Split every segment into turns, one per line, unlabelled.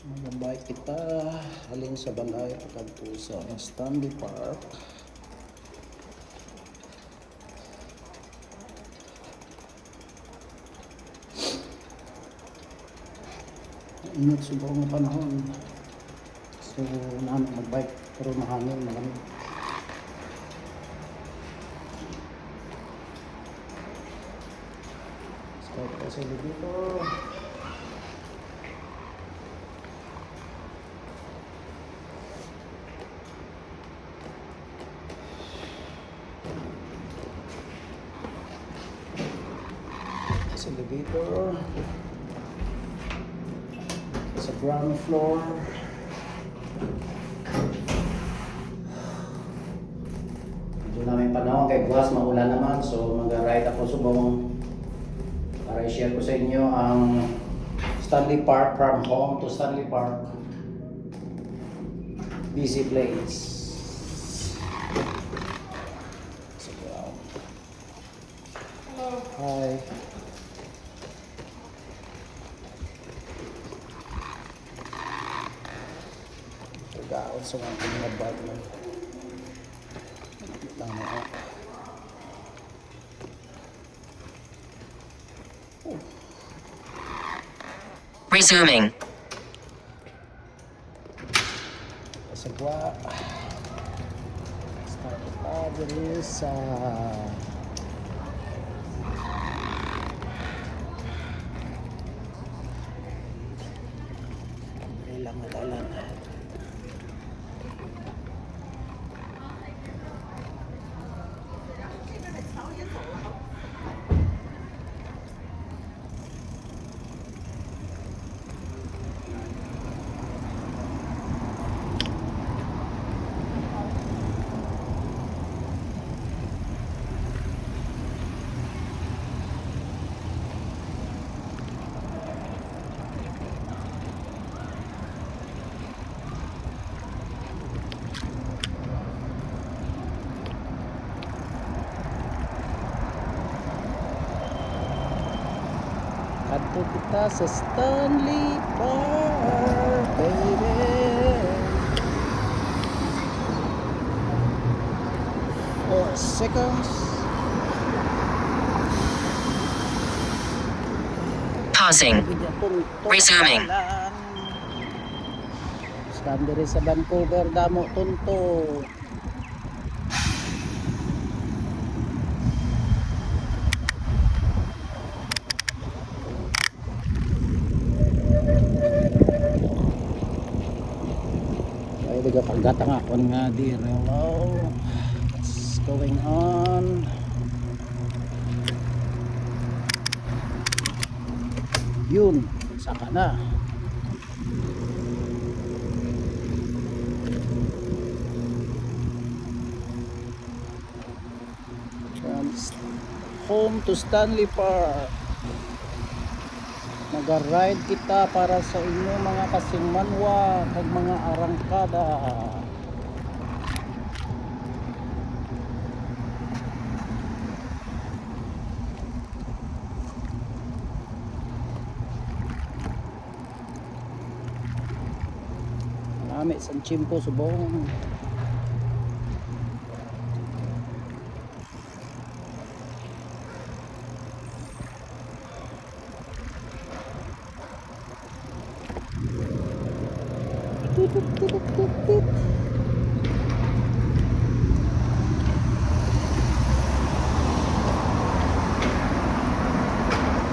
Magabay kita halin sa balay kadto sa Stanley Park. Init siguro ng panahon. So namin magbike pero mahangin malamig. Start kasi dito. Elevator sa ground floor. Medyo namin panahon kay bukas maulan naman, so mag-ride ako subong para i-share ko sa inyo ang Stanley Park from home to Stanley Park. Busy place. Sa ground. Hello. Hi. Gaot sa mga bag na tama ako.
Resuming.
Kasagwa start diri sa ilang dalan. Kadto kita sa Stanley Park, baby. 4 seconds.
Pausing. Resuming.
Stand diri sa Vancouver, damo tunto. Paggatang ako nga dir. Hello, what's going on? Yun, saka na. From home to Stanley Park. Nag-ride kita para sa inyo mga kasingmanwa kag mga arangkada. Marami sa chimpo subong.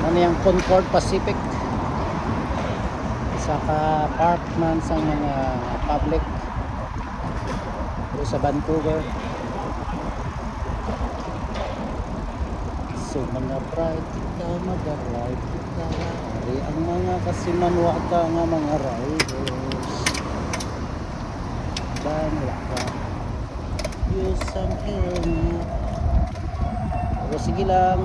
Ano yung Concord Pacific saka park man sa mga public sa Vancouver. So mga pride kita, mag-ride kita. Ari ang mga kasimanwa ka nga mga riders. Banla ka. Use some helmet. Pero sige lang.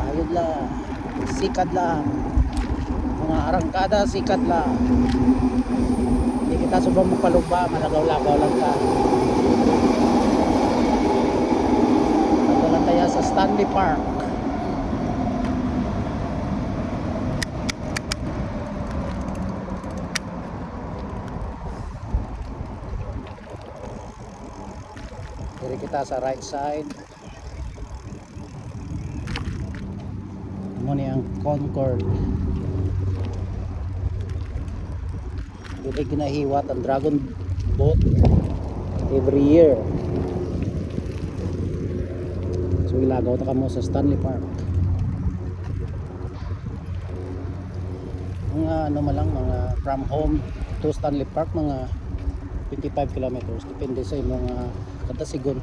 Tayod lang. Sikat lang. Mga arangkada, sikat lang. Hindi kita subang magpalugba, malagaw-lagaw lang ka. Ito lang tayo sa Stanley Park. Diri kita sa right side. Amo ni ang Concord. Dili ginahiwat ang Dragon Boat every year. So ilagaw ta kamo sa Stanley Park. Mga ano malang mga from home to Stanley Park mga 25 kilometers depende sa imong kada sigon.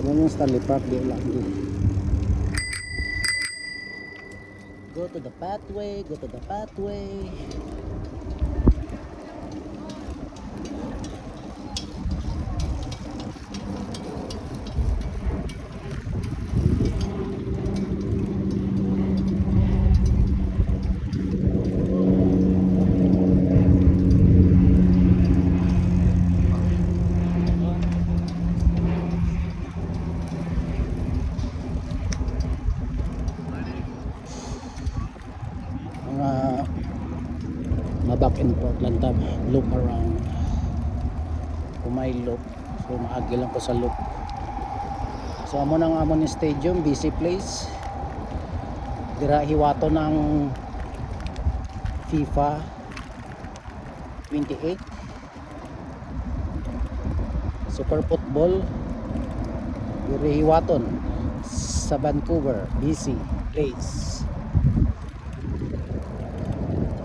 Ano yung Stanley Park di lang di. Go to the pathway, go to the pathway. Back and forth lang tab, loop around. Kumay loop, so maagi lang ko sa loop. So amo nang amo ni stadium, busy place. Dira hiwato ng FIFA 28 Super Football. Dira hiwaton sa Vancouver, busy place.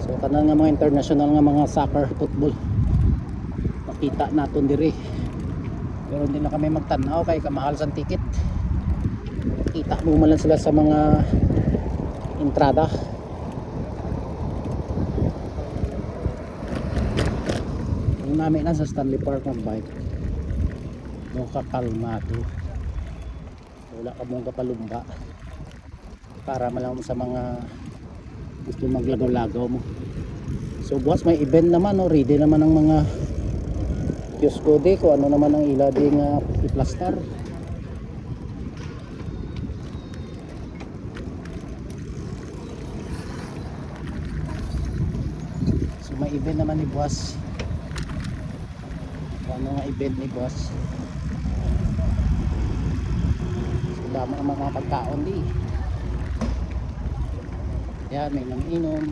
So tanan nga mga international nga mga soccer, football makita naton diri. Pero hindi na kami magtanaw kay kamahal sa ticket. Kita mo man lang sila sa mga entrada. Yung namin na sa Stanley Park magbike, kakalma to. Wala ka mong kapalumba para malam sa mga gusto maglagaw-lagaw mo. So bukas may event naman, no? Ready naman ang mga kiosko de ko ano naman ang ila di nga iplastar. So may event naman ni bukas. Ano nga event ni bukas? So dami ang mga pagkaon di. Yan, may nang-inom.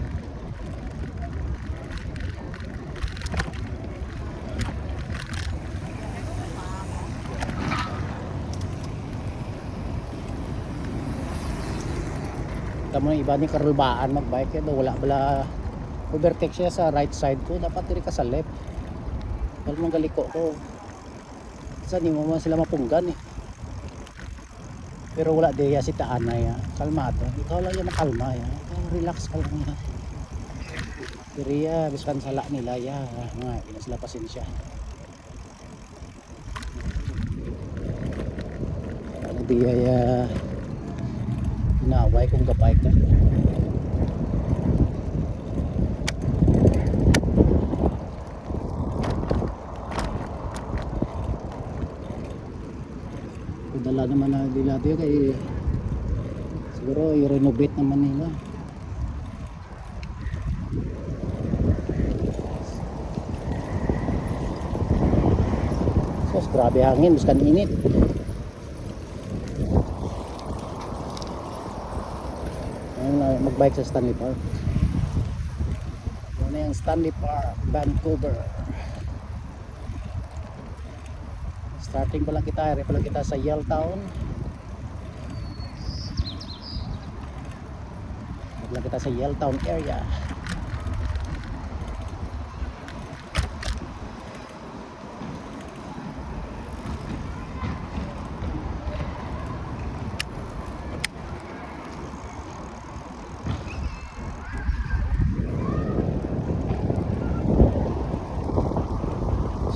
Tama na iba ni karulbaan magbike kaya wala overtake siya sa right side ko, dapat diri ka sa left. Wala mong galiko ko. Saan mo man sila mapunggan eh. Pero wala diya si Taana ya. Kalmado. Ikaw lang yan makalma ya. Relax ka lang ya. Diri ya, biskan sala nila ya. Mga ina sila pasensya. Ano diya ya. Inaway kung gapay ka. Dala naman na nila dito kay siguro i-renovate naman nila. So grabe hangin, biskan init. Ayun na magbike sa Stanley Park. Ano yung Stanley Park, Vancouver. Starting pa lang kita, ere pa lang kita sa Yaletown. Lang kita sa Yaletown area.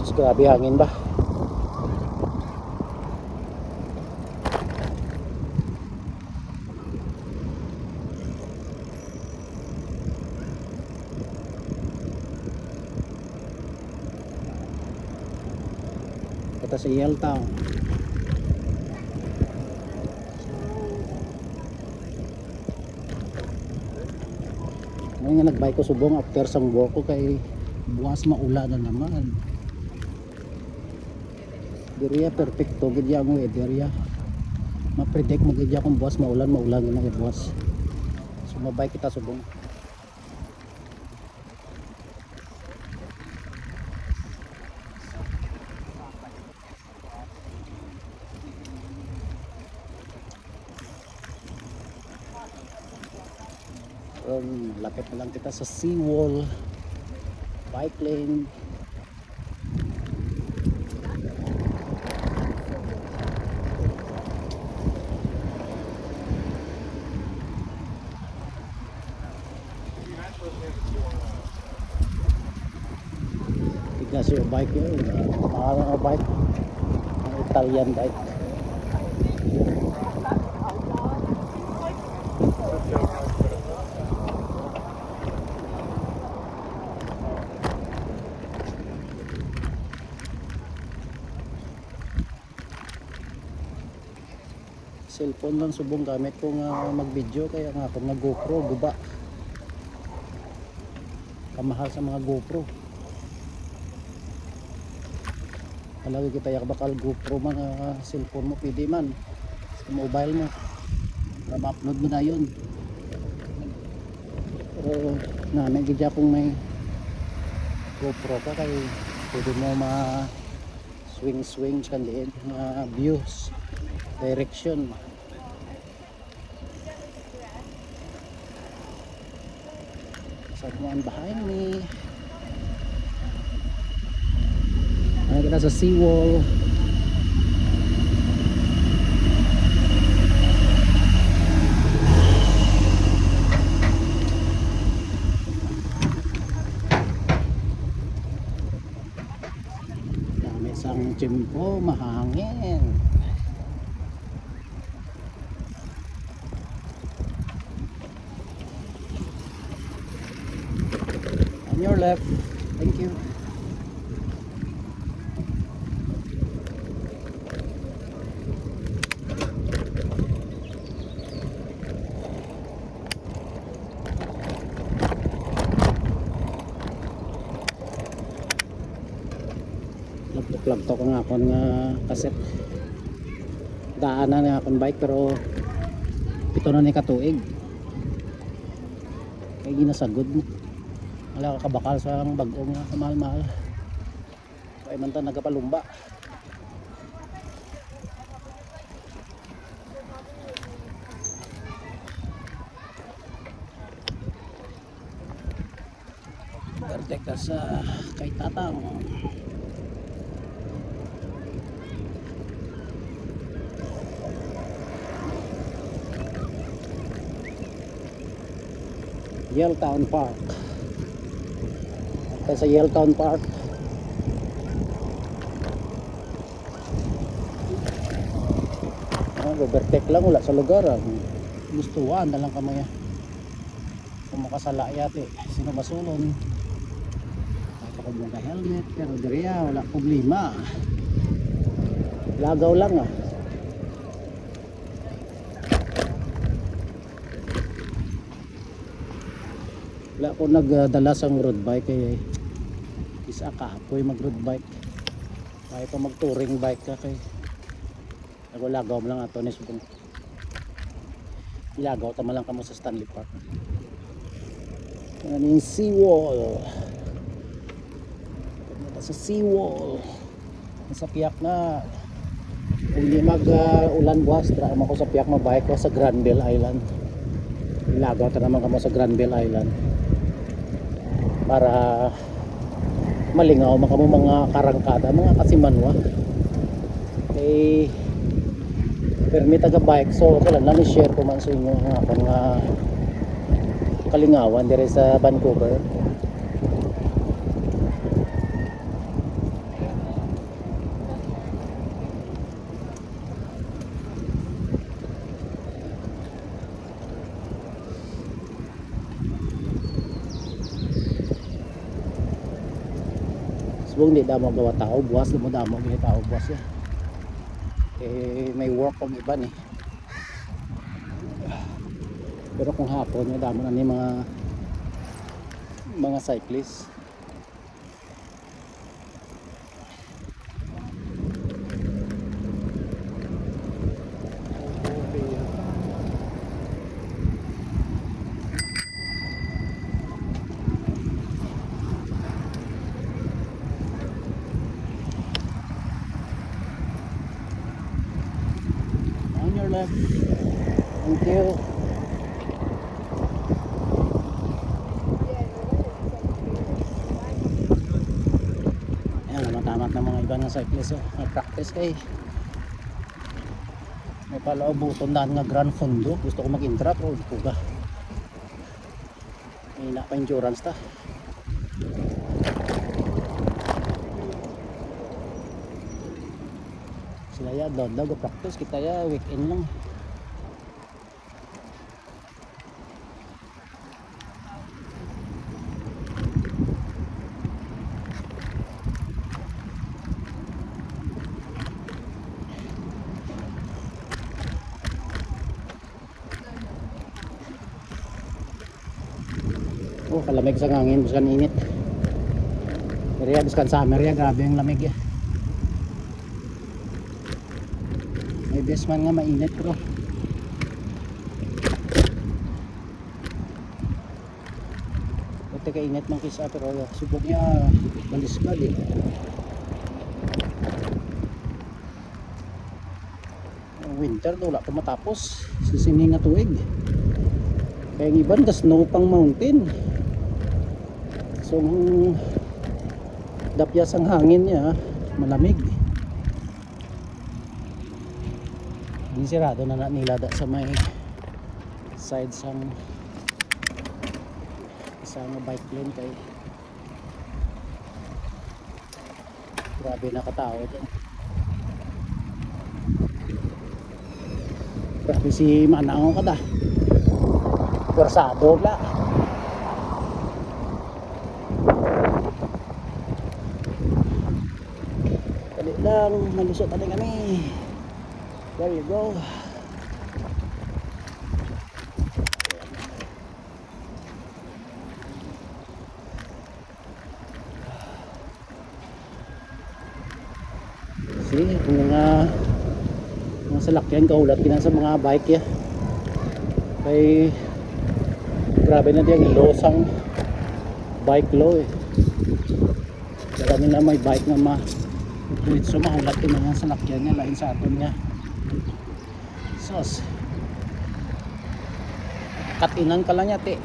Sus, grabe hangin ba? Ito kita sa Yaletown. Ngayon nga nagbike ko subong after sang ko kay buwas maula na naman. Diriya perfecto gid ya ang weather ya. Ma-predict mo gid ya kung buwas maulan na gid buwas. So mabike kita subong. Lapit na lang kita sa seawall, bike lane. Tigas yung bike yun, parang bike, ang Italian bike. Cellphone lang subong gamit ko nga mag-video kaya nga akong nag GoPro guba. Kamahal sa mga GoPro. Palagi kita yak bakal GoPro man cellphone mo pwede man sa mobile mo. Para ma-upload mo na yun. Pero namin gidya kung may GoPro ka kay pwede mo ma swing kandiin mga views, direction. Someone behind me. Ay, kita sa seawall. Dami sang tiyempo, mahangin. On your left. Thank you. Lagtok ang akon nga kaset. Daanan na akong bike pero pito na ni katuig. Kaya ginasagod mo. Wala ka kabakal sa bagong mahal-mahal. Kaya man ta nagapalumba. Berde ka sa kay Tatang. Yaletown Park. Sa Yaletown Park. Overtake lang wala sa lugar. Gustuhan na lang kamaya. Kung makasala yate, sino masulon? Kapag mga helmet, pero diriya wala problema. Lagaw lang ah. Wala ko nagdala sang road bike kay isa kapoy mag road bike. Kaya pa mag touring bike ka kay nagulagaw mo lang ato ni subong. Ilagaw tama lang kamo sa Stanley Park. Yan yung seawall. Sa seawall. Sa piyak na kung hindi mag ulan buwas, tara mo ko sa piyak mabike ko sa Granville Island. Ilagaw ta naman kamo sa Granville Island. Para malingaw makamo mga karangkada, mga kasimanwa. Kay permit taga bike so kailan lang i-share ko man sa inyo ang akong kalingawan dire sa Vancouver. subong di damo gawa tao buwas mo damo gini tao buwas ya. Eh may work og iban eh. Pero kung hapon may damo na ni mga cyclist. On your left. Thank you. Ayan, namatamat ng mga iba ng cyclist. Oh. Nag-practice kay. May palaubuton na nga Grand Fondo. Gusto ko mag-intra pero hindi ko ba. May na pa endurance ta. Sila ya, daw practice kita ya, weekend lang. Oh, kalamig sa hangin, buskan init. Pero ya, buskan summer ya, grabe yung lamig ya. May best man nga mainit bro. Buti ka init ng kisa pero subok niya baliskad eh. Winter daw wala pa matapos. Sisining nga tuig. Kaya yung iban, snow pang mountain. So, dapyas ang hangin niya, malamig. Hindi sirado na nilada sa may side sang isang bike lane kay grabe nakatao dyan. Grabe si Manang kada. Persado la. Dali lang, malusot tadi kami. There you go. See, mga salakyan kaulat kinan sa mga bike ya. Kay grabe na diyang losang bike low eh. Marami na may bike na so mahulat yung mga salakyan niya lain sa aton niya. Sos katinan ka lang yate.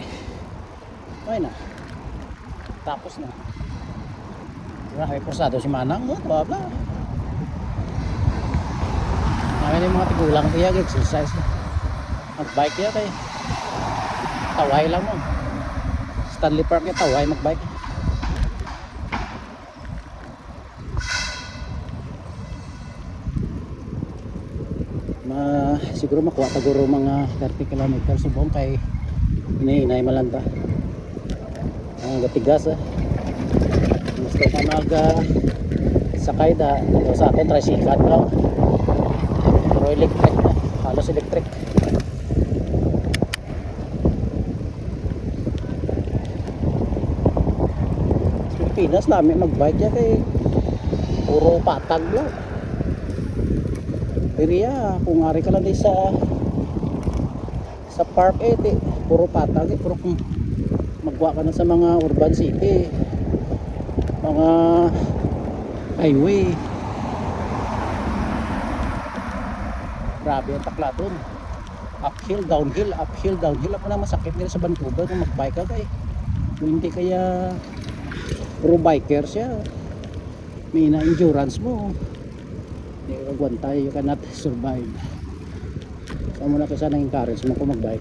Okay na. Tapos na. Grabe posado si Manang mo. Baba. Marami yung mga tigulang kaya exercise. Mag-bike ya kay taway lang mo. Stanley Park ya taway mag-bike. Siguro makuha taguro mga 30 km subong kay inainay malanta ang gatigas gusto ka mag sakay da sa atin tricycle lang pero electric na halos electric. Sa Pilipinas namin magbike ya kay puro patag lang. Area kung ari ka lang din sa park di puro patag puro kung magwa ka na sa mga urban city mga highway grabe ang takla dun uphill downhill ako na masakit nila sa Vancouver kung magbike ka kay kung hindi kaya puro bikers ya may na endurance mo. You cannot survive. Saan mo na kasi nang encourage mo kung magbike.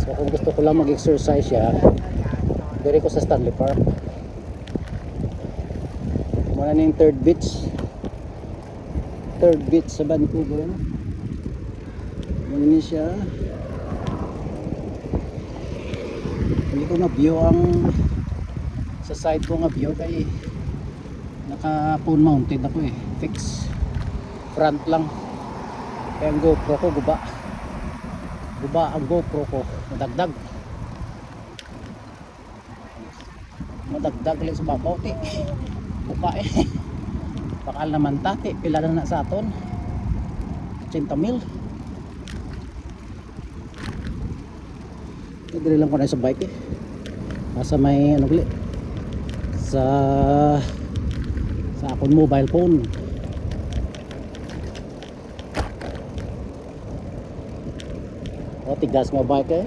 So kung gusto ko lang mag-exercise siya, pwede ko sa Stanley Park. Muna na yung third beach sa Vancouver. Ganyan siya. Hindi ko na view ang sa side ko nga view kay naka phone mounted ako eh, fix front lang. Kaya ang GoPro ko guba ang GoPro ko madagdag ulit sa babaw ti buka eh. Bakal naman tati pila na sa aton 80,000. Nagdali lang ko na sa bike eh, nasa may ano ulit sa akong mobile phone. O tigas mo bike eh,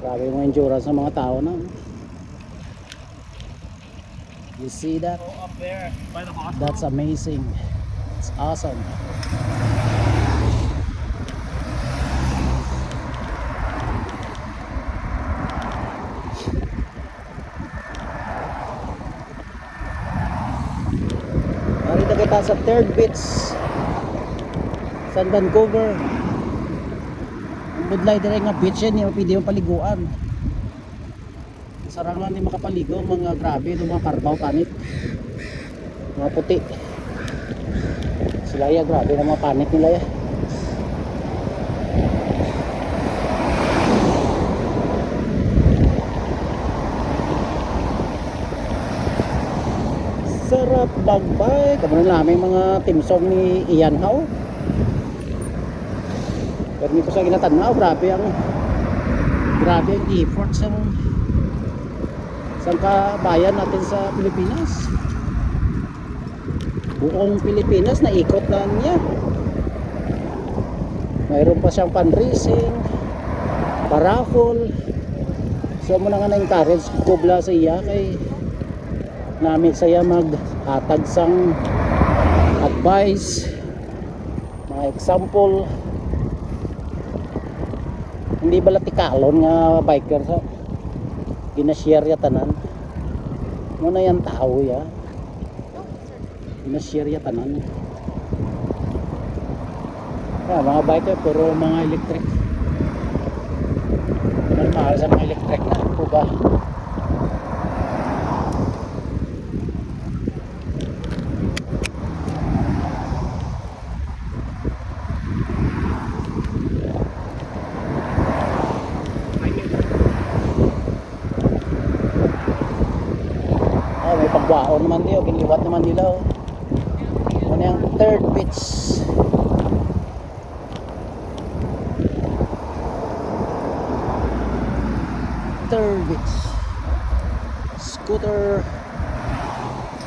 grabe yung endurance ng mga tao na. You see that?
Up there by the hospital.
That's amazing. It's awesome. Narito kita sa third beach San Vancouver. Ang budlay dire nga beach yan, yung pwede yung paliguan. Sarang lang di makapaligo, mga grabe, yung mga karbaw panit. Mga puti. Sila ya, grabe na mga panit nila ya. Sarap bagbay. Kamunan namin mga team song ni Ian Howe. Pero hindi ko sa ginatanaw, grabe ang effort sa kabayan natin sa Pilipinas. Buong Pilipinas na ikot na niya. Mayroon pa siyang fundraising, paraffol. So muna nga na-encourage kubla sa iya kay namin saya mag-atag sang advice, mga example. Hindi bala tikalon nga biker sa ginashare ya tanan. Muna yan tao ya. Ginashare ya tanan. Kaya mga biker puro mga electric. Mahal sa mga electric na po ba? May pagbaon naman niyo, ginliwat naman nila oh. Ano yung third beach. Third beach. Scooter.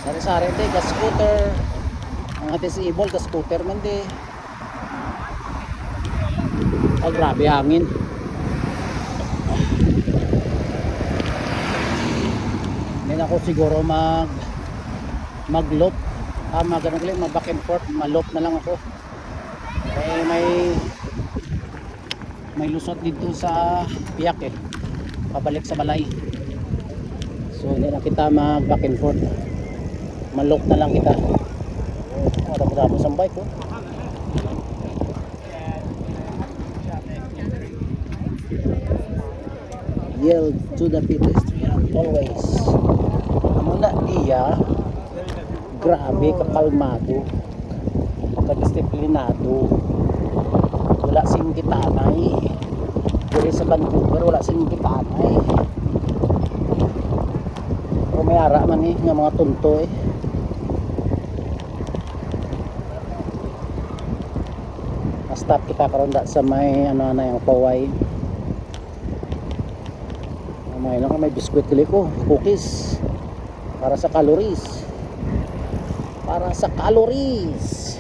Sari-sari di, ka scooter. Ang hati si Ibol, ka scooter man di. Ay grabe hangin. Hindi ako siguro mag-loop. Ganun ulit, mag-back and forth, ma-loop na lang ako. Eh may lusot dito sa Piak eh. Pabalik sa balay. So hindi na kita mag-back and forth. Ma-loop na lang kita. Marami sa bike oh. Yield to the pedestrian always. Muna iya, grabe kakalmado, kadisiplinado, wala sing gitanay. Diri sa Vancouver wala sing gitanay. Pero may ara man eh, nga mga tunto eh. Na-stop kita karon da sa may ano na yung paway. May lang may biskwit dili ko, cookies. Para sa calories. Para sa calories.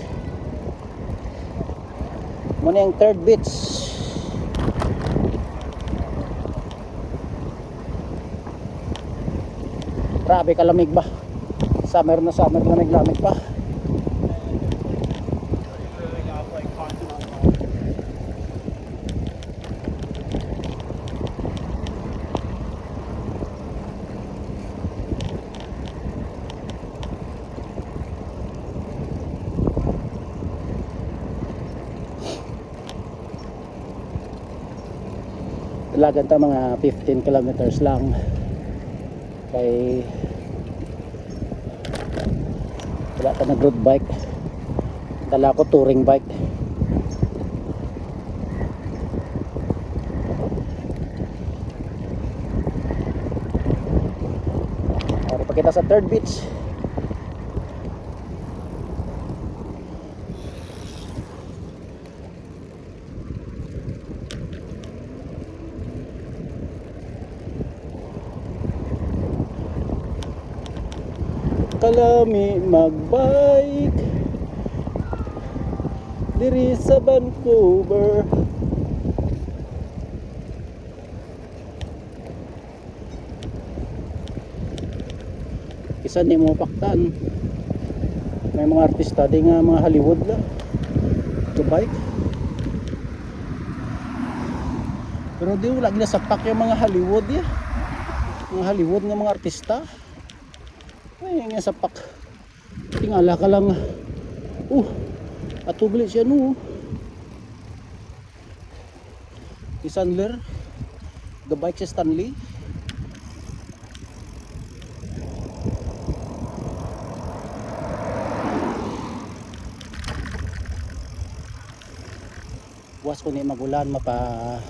Muna yung third beach. Grabe kalamig ba? Summer na summer, lamig pa. Ilagan ta mga 15 kilometers lang. kay wala ka nag road bike, dala ko touring bike. Para pa kita sa third beach. Kalami magbike diri sa Vancouver. Isa ni mo paktan, may mga artista di nga mga Hollywood la to bike, pero di wala ginasapak yung mga Hollywood ya, mga Hollywood nga mga artista. Ay nga sapak, tingala ka lang atubli siya no. Si Sandler the bike si Stanley. Buwas ko ni magulan mapa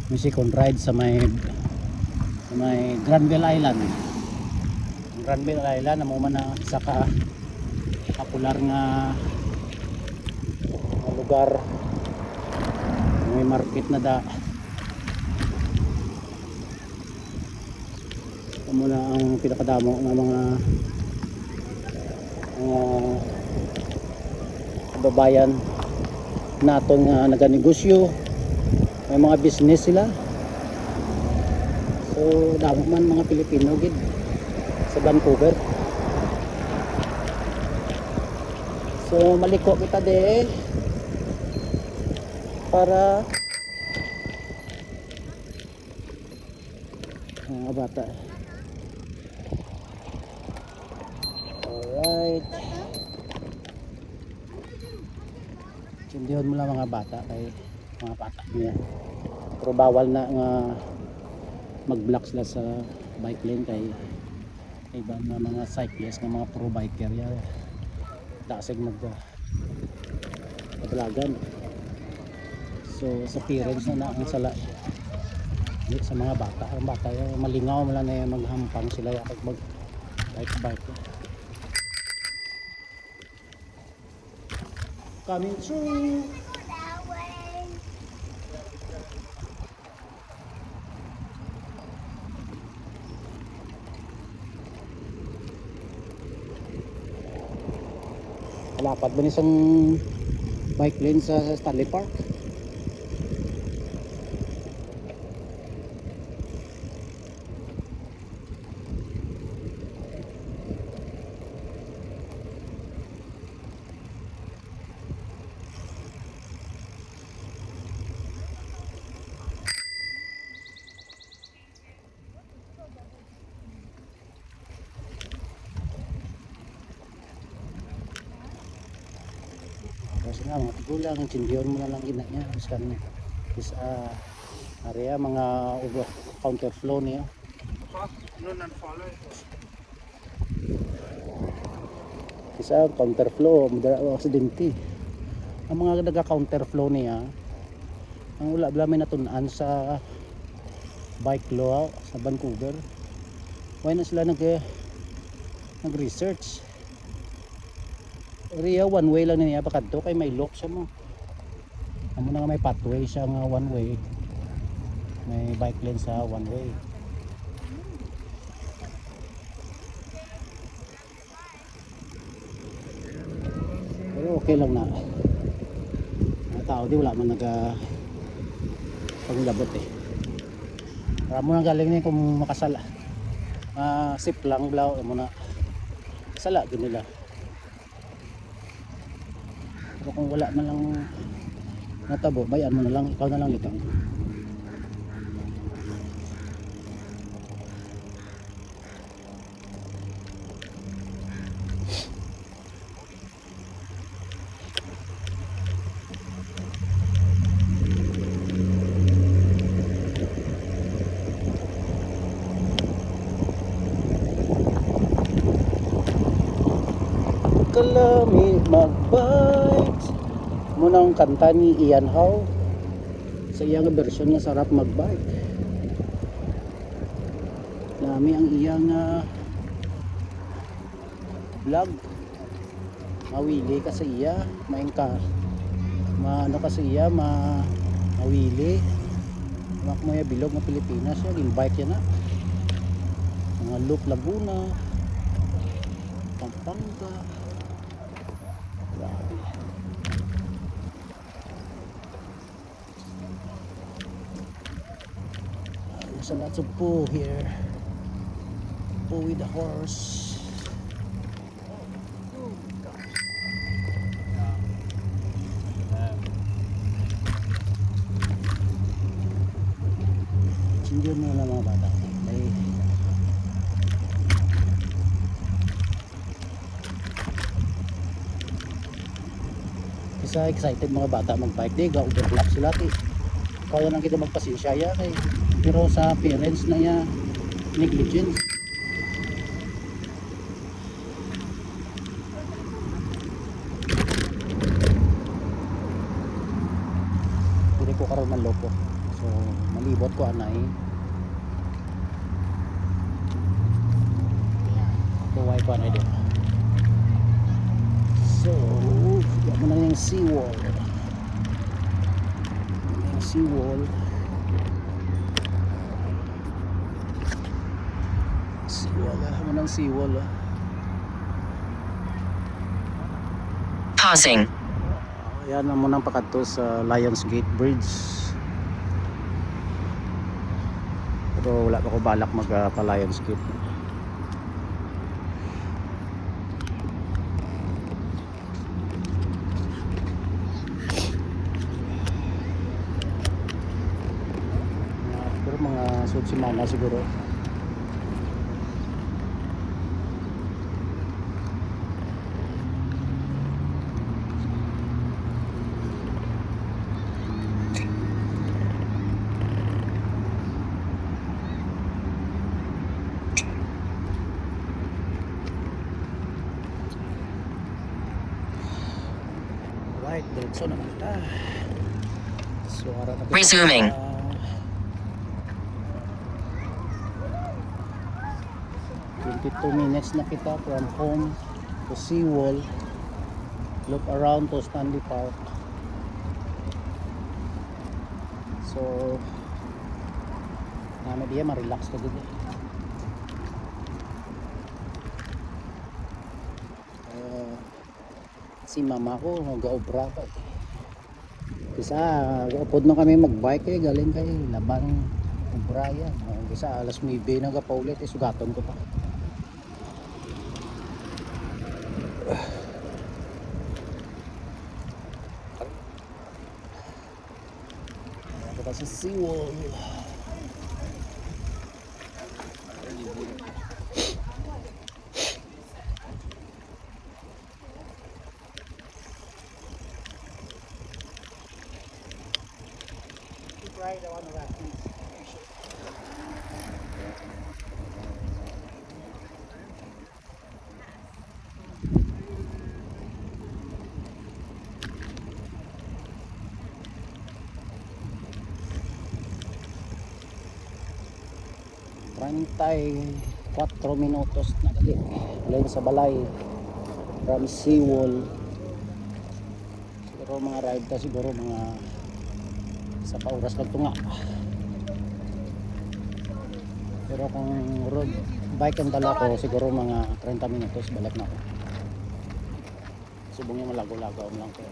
music on ride sa may Granville Island. Ang Granville Island amo man na isa ka popular nga lugar, may market na da. Amo na ang pinakadamo nga mga babayan naton nga naganegosyo, may mga business sila. So damo man mga Pilipino gid sa Vancouver. So maliko kita de para mga bata. Alright, sundihon mo lang mga bata kay mga bata niya, pero bawal na nga mag-block sila sa bike lane kay ibang mga cyclist nga mga pro biker ya dasig magdalagan. So sa parents na ang sala sa mga bata, ang bata yung malingaw mo lang na maghampang sila ya mag bike coming through. Lapad ba isang bike lane sa Stanley Park? Kasi nga mga tigulang, sindiyon mo na lang ina niya is area mga counterflow niya. Isa counterflow, madala aksidente. Ang mga naga counterflow niya, ang wala may natunan sa bike law sa Vancouver. Why na sila nag-research? Area one way lang niya bakadto kay may lock siya mo. Amo na nga may pathway siya nga one way. May bike lane sa one way. Pero okay lang na. Mga tao di wala man paglabot eh. Para mo na galing niya kung makasala. Sip lang blaw mo na sala din nila. Pero kung wala na lang natabo, bayan mo na lang, ikaw na lang litang. kalami mag-bike. Munang kanta ni Ian Howe sa iyang version nga sarap mag-bike. Nami ang iyang vlog. Mawili ka sa iya, maano ka sa iya, mawili. Makmaya bilog ng Pilipinas, yung bike yan na. Mga Loop Laguna, Pampanga. Grabe. There's a lots of poo here. Poo with the horse. Sindihan mo na mga bata. Ay, isa excited mga bata mag-bike day, ga-overlap sila kaya lang kita magpasensya ya kay pero sa parents na ya negligence. Hindi ko karoon ng loko, so malibot ko anay kuway ko anay din. So yan mo na yung seawall. Yung seawall mo ng seawall
Pausing.
Yan ang munang pakadto sa Lionsgate Bridge. Pero wala pa ko balak pa Lionsgate. Pero mga suot si mama siguro. Right, diretso naman ta. So, ara na kita
Resuming.
sa 22 minutes na kita from home to seawall. Look around to Stanley Park. So, namin diya ma-relax ka dito. Si mama ko nag-obra pa. Kisa upod na kami mag-bike galing kay labang obra yan. Kisa alas 9 nagapaulit sugaton ko pa. Kita sa seawall. Right on the left. Trentay 4 minutos na gali lain sa balay from seawall. Siguro mga ride ta siguro mga sa pauras lang tunga. Pero kung road bike ang dala ko siguro mga 30 minutos balik na ako. Subong yung malago-lagaw lang ko.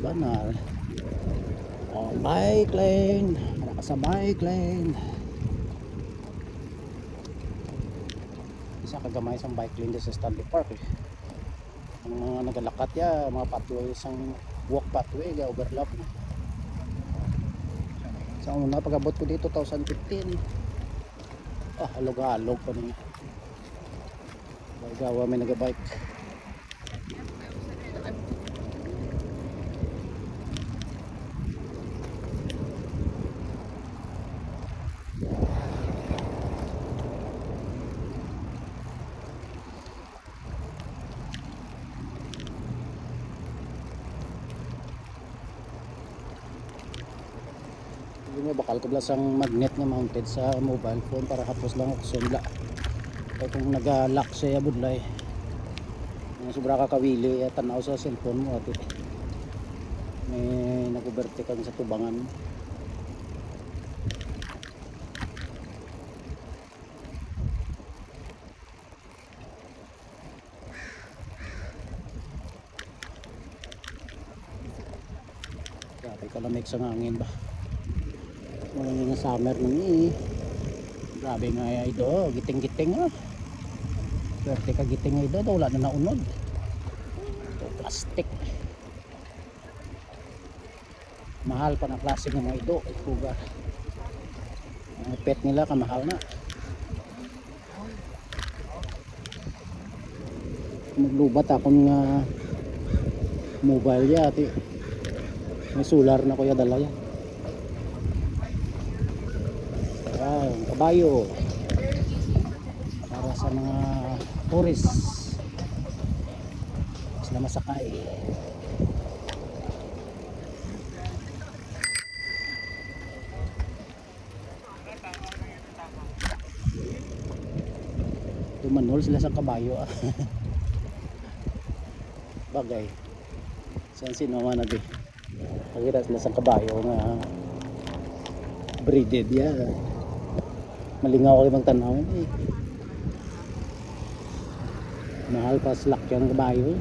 Banal. On bike lane, sa bike lane. Isa kagamay sa bike lane sa Stanley Park eh. Ang mga nagalakat ya, mga pathway isang walk pathway ga overlap. Sa una pag-abot ko dito 2015. Halog-halog pa niya. Gawa may nagabike. Yung bakal ko ang magnet nga mounted sa mobile phone para hapos lang ako sundla. Kaya kung nag-lock siya budlay. Sobra ka kawili tanaw sa cellphone mo ati. May nag-uberte kang sa tubangan. Grabe kalamig sa hangin ba. Ngayon nga summer ni. Grabe nga ay do, giting-giting ha. Swerte ka giting ay do, wala na naunod. Ito plastic. Mahal pa na klase ng mga ido, ikuga. Ang pet nila kamahal na. Maglubat akong nga mobile ya ati. May solar na kuya dala yan. Ayan, kabayo para sa mga tourist sila masakay. Tumanol sila sa kabayo bagay saan sinama na di pagkita sila sa kabayo nga breeded yan. Malingaw ko ibang tanawin eh. Mahal pa slak yung kabayo.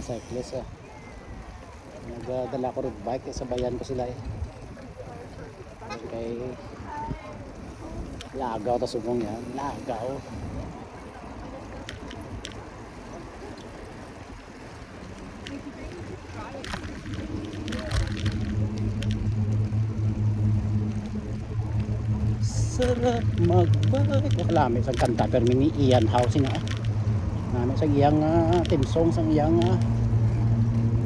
Cyclist nagdala ko rin bike sa bayan ko sila kay lagaw ta subong yan lagaw sarap magbike kalami sa kanta pero mini Ian House na namin sa iyang team song sa iyang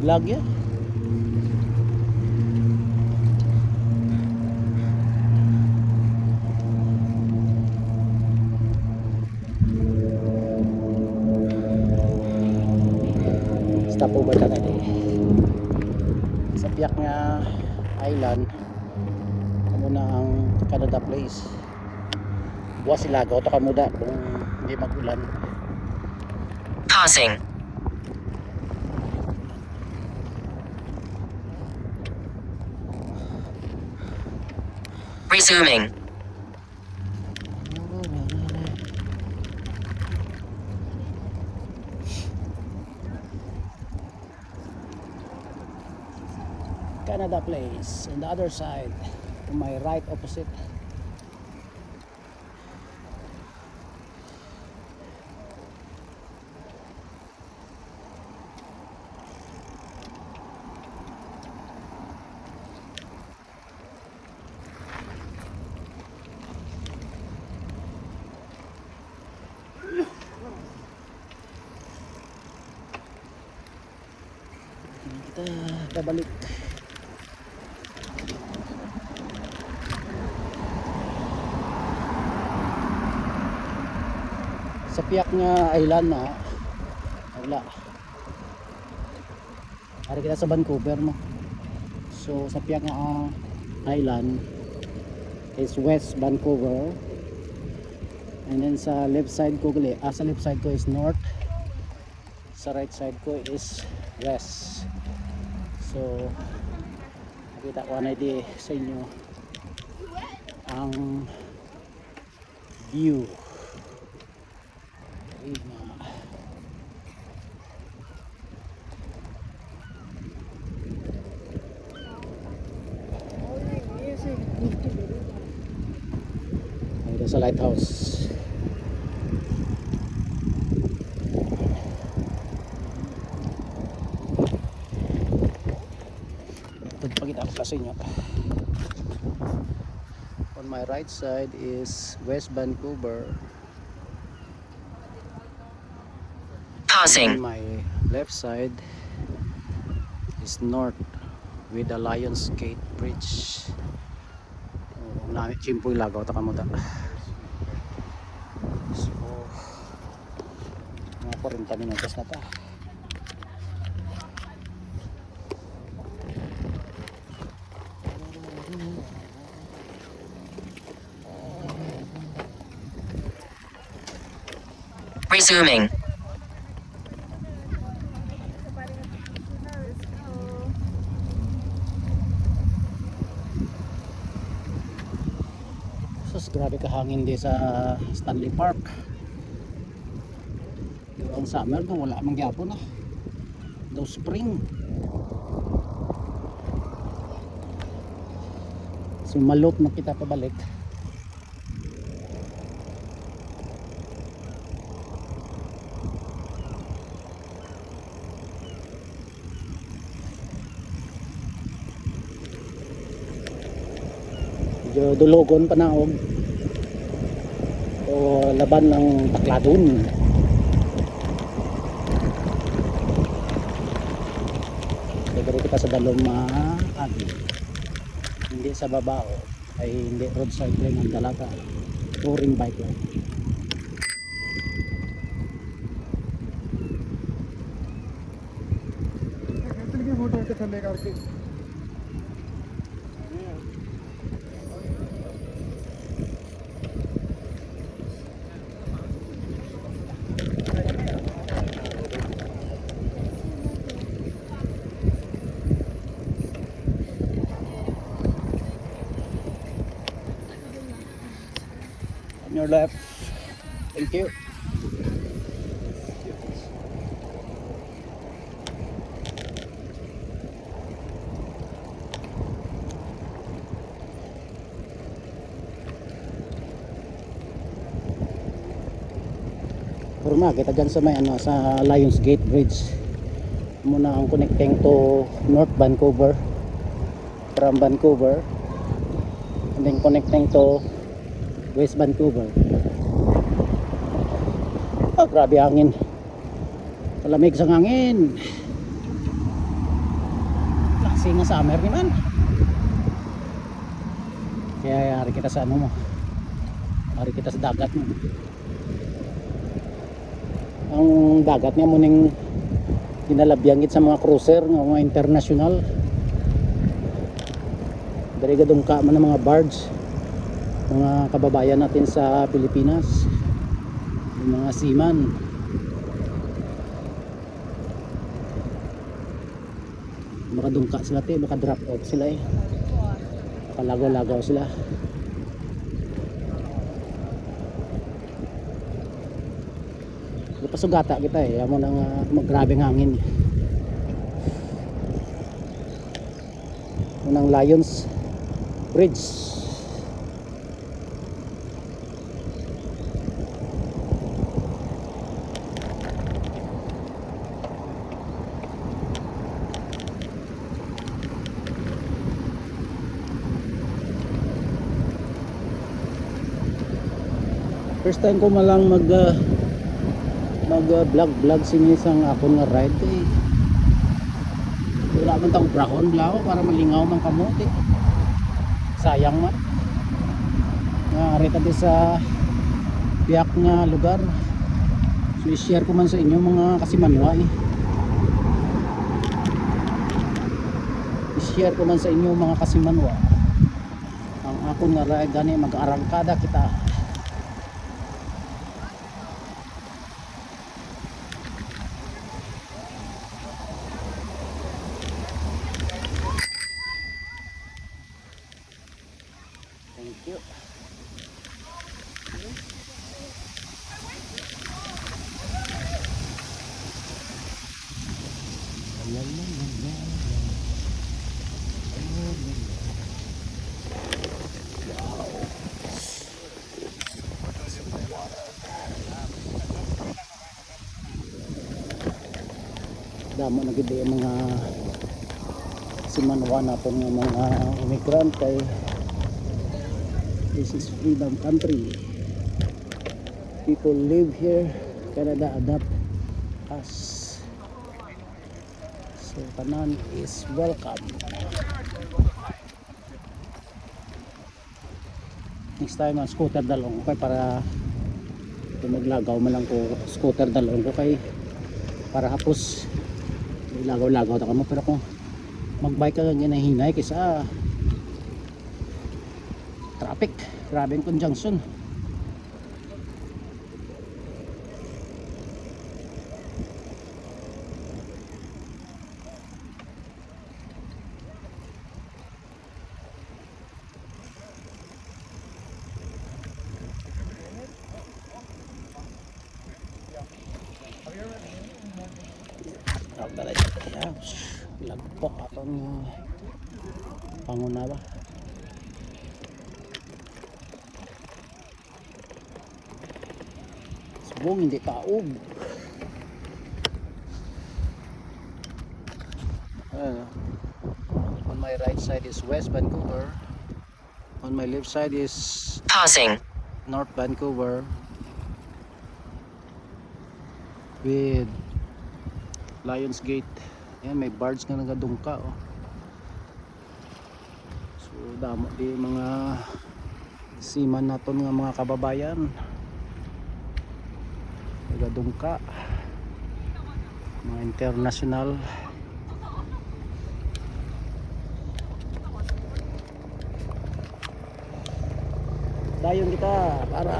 vlog ya. Stop over ka na sa piyak nga island kamo na ang Canada Place buwas silagaw to kamuda kung hindi magulan.
Pausing. Resuming. Canada Place on the other side to my right opposite. Kita pabalik sa piyak nga island na wala ari kita sa Vancouver no so sa piyak nga island is West Vancouver and then sa left side ko sa left side ko is north sa right side ko is west so nakita ko na di sa inyo ang view. Ito sa lighthouse. Ito pakita ko kasi nyo. On my right side is West Vancouver. Pausing.
On my left side
is north with the Lions Gate Bridge. Nami chimpoy lagaw ta kamuta. So mga 40 minutos na ta.
Resuming.
Sus, grabe kahangin di sa Stanley Park. Ang summer ko wala mang gyapon na. Daw spring. Sumalot na kita pabalik. Medyo dulugon panahon. O laban ng Takladon. Siguro kita sa dalong maagi. Hindi sa babao ay hindi road cycling ang dalaga. Touring bike lang.
Photo के थल्ले करके
On your left. Thank you. Purma kita dyan sa may ano sa Lions Gate Bridge. Muna ang connecting to North Vancouver from Vancouver, and then connecting to West Vancouver. Oh, grabe hangin. Palamig sa hangin. Klase nga summer ni man. Kaya hari kita sa ano mo. Hari kita sa dagat mo. Ang dagat niya muning ginalabyangit sa mga cruiser ng mga international. Dari gadungka man ng mga barge, mga kababayan natin sa Pilipinas, yung mga seaman. Makadungka sila tayo, makadrop out sila eh, makalagaw-lagaw sila. Pasugata kita eh, amo nang maggrabing hangin. Unang Lions Bridge. First time ko malang mag vlog sinisang akon nga ride eh. Wala man tang brahon blaw para malingaw man kamote. Sayang man. Nga rita di sa biyak nga lugar. So i-share ko man sa inyo mga kasimanwa eh. I-share ko man sa inyo mga kasimanwa. Ang akon nga ride gani mag-arangkada kita. Thank you. Damo na gid ang mga simanwa na po ng mga immigrant kay this is freedom country. People live here, Canada adapt us.
So tanan is welcome. Next time ang scooter dalong ko kay para tumaglagaw man lang ko scooter dalong ko kay para hapos lagaw-lagaw ta kamo, pero kung magbike ka ginahinay kaysa traffic, grabe ang conjunction. Lagpok atong panguna ba. Subong hindi kaog. On my right side is West Vancouver. On my left side is
Passing.
North Vancouver with Lions Gate. Ayan, may barge nga nagadungka oh. So damo di mga seaman naton nga mga kababayan nagadungka, mga international. Dayon kita para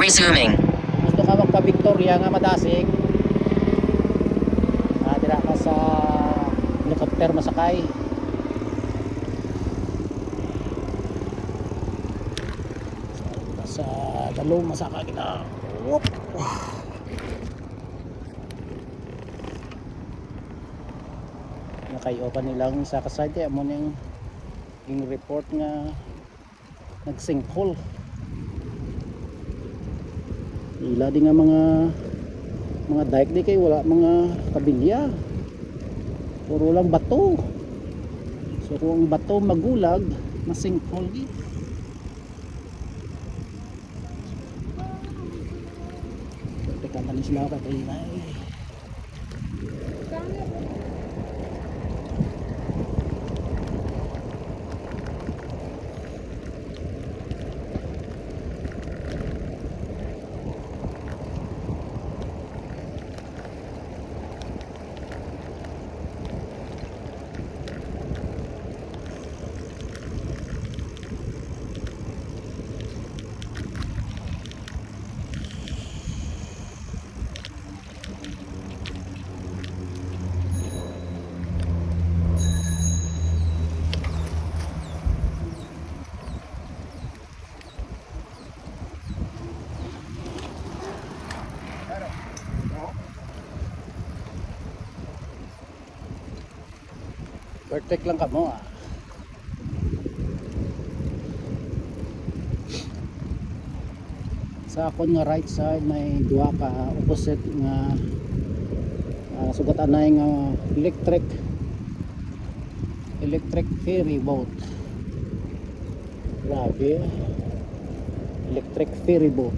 Resuming.
gusto ka magpa-Victoria nga madasig, dira ka sa helicopter masakay. Sa dalong masaka kita. Whoop. Nakayo pa nilang sa kaside mo ning yung report nga nag-sinkhole. Ila di nga mga dike di kay wala mga kabilya, puro lang bato. So kung ang bato magulag masingkol di. Teka na sila ka kay na perfect lang kamo Sa akon nga right side may duha ka opposite nga sugat anay nga electric ferry boat. Grabe, electric ferry boat.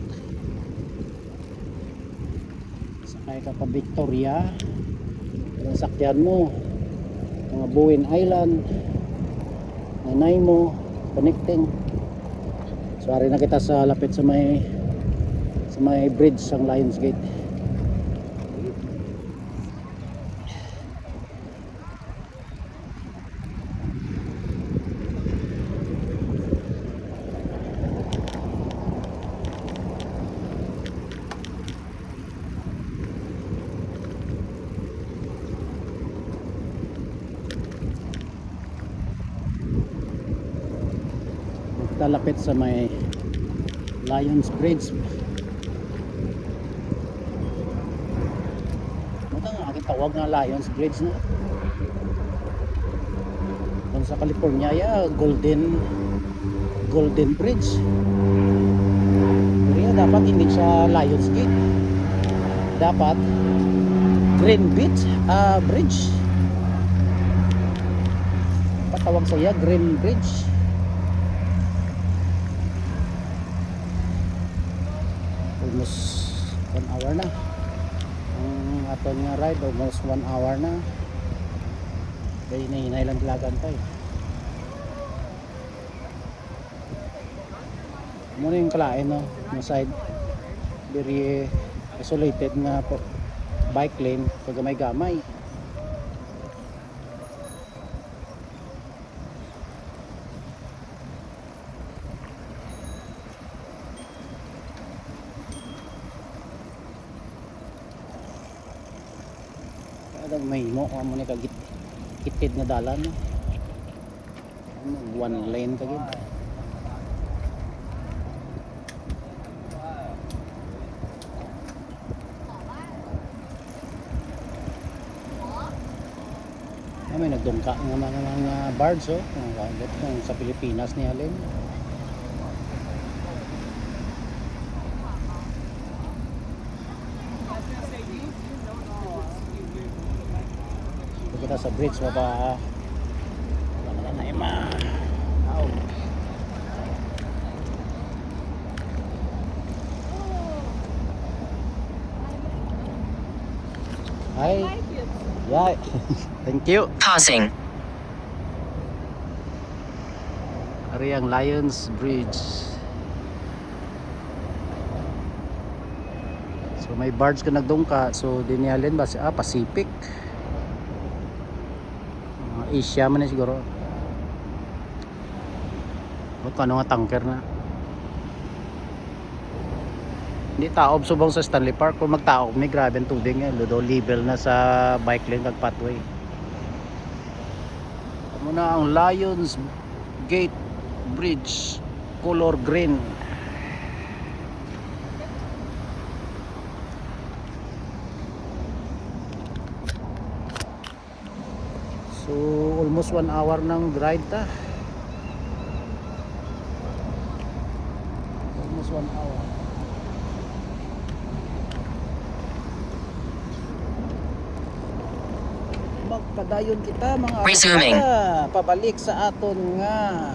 Sakay ka pa Victoria, ang sakyan mo mga Bowen Island, Nanaimo, connecting. So ari na kita sa lapit sa may bridge sang Lions Gate. Talapit sa may Lions Bridge. Ano nga aking tawag nga Lions Bridge na? Kung sa California ya Golden Bridge. Kaya dapat hindi siya Lions Gate. Dapat Green Beach Bridge.
tawag sa iya, Green Bridge. Almost 1 hour na ang aton nga ride, almost 1 hour na kaya hinahinay lang talagang tayo. Muna yung kalain, no, yung side very isolated nga po bike lane, kagamay-gamay. Kada may mo mo ni kagit kitid na dalan, no? One lane kagid. May nagdungka nga mga birds, oh. Kung sa Pilipinas ni Alin. Ito kita sa bridge, wala na ima. Ow. Hi. Yeah. Thank you.
Passing.
Ari ang Lions Bridge. So may barge ka nagdungka. So diniyalin ba Pacific. Asia man siguro. O kano nga tanker na. Hindi taob subong sa Stanley Park. Kung magtaob may grabe ang tubig nga. Ludo level na sa bike lane kag pathway. Muna ang Lions Gate Bridge, color green. So almost 1 hour ng ride ta. Almost 1 hour. Magpadayon kita mga
Resuming.
kapatid, pabalik sa aton nga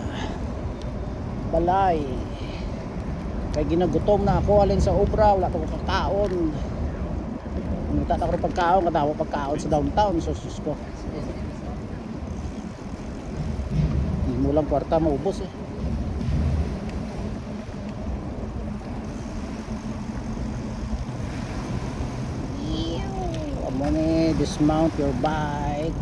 balay. Kay ginagutom na ako alin sa obra, wala ko pagkaon. Nagtata ko pagkaon, katawa pagkaon sa downtown, so sus ko. Hindi mo lang kwarta maubos eh. Money, dismount your bike.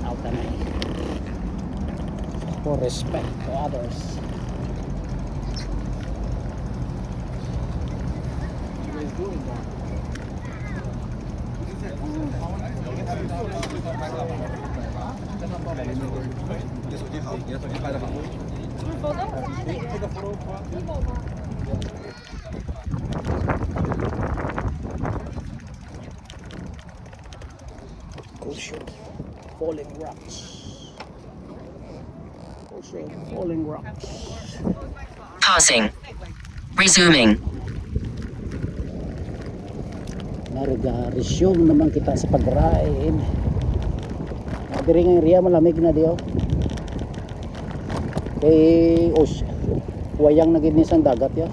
Out na eh. For respect to others. Ocean falling rocks. Ocean falling rocks.
Passing. Resuming.
Resume naman kita sa pag-ride. Diri nga area malamig na diyo. Kay wayang na gid ni sang dagat ya.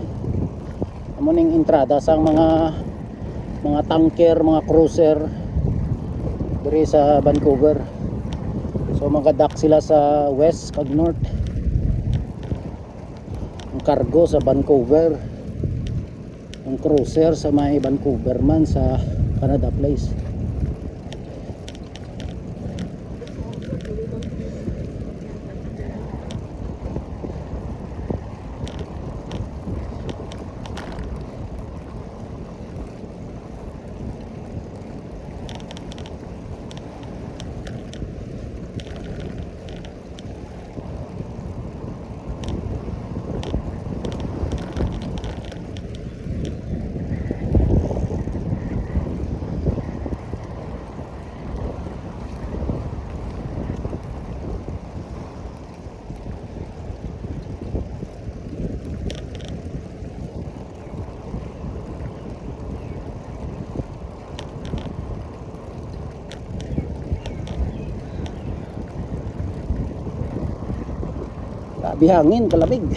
Amo ning entrada sang mga tanker, mga cruiser diri sa Vancouver. So mga dock sila sa west kag north. Ang cargo sa Vancouver, ang cruiser sa may Vancouver man sa Canada Place.
Grabe hangin, kalamig.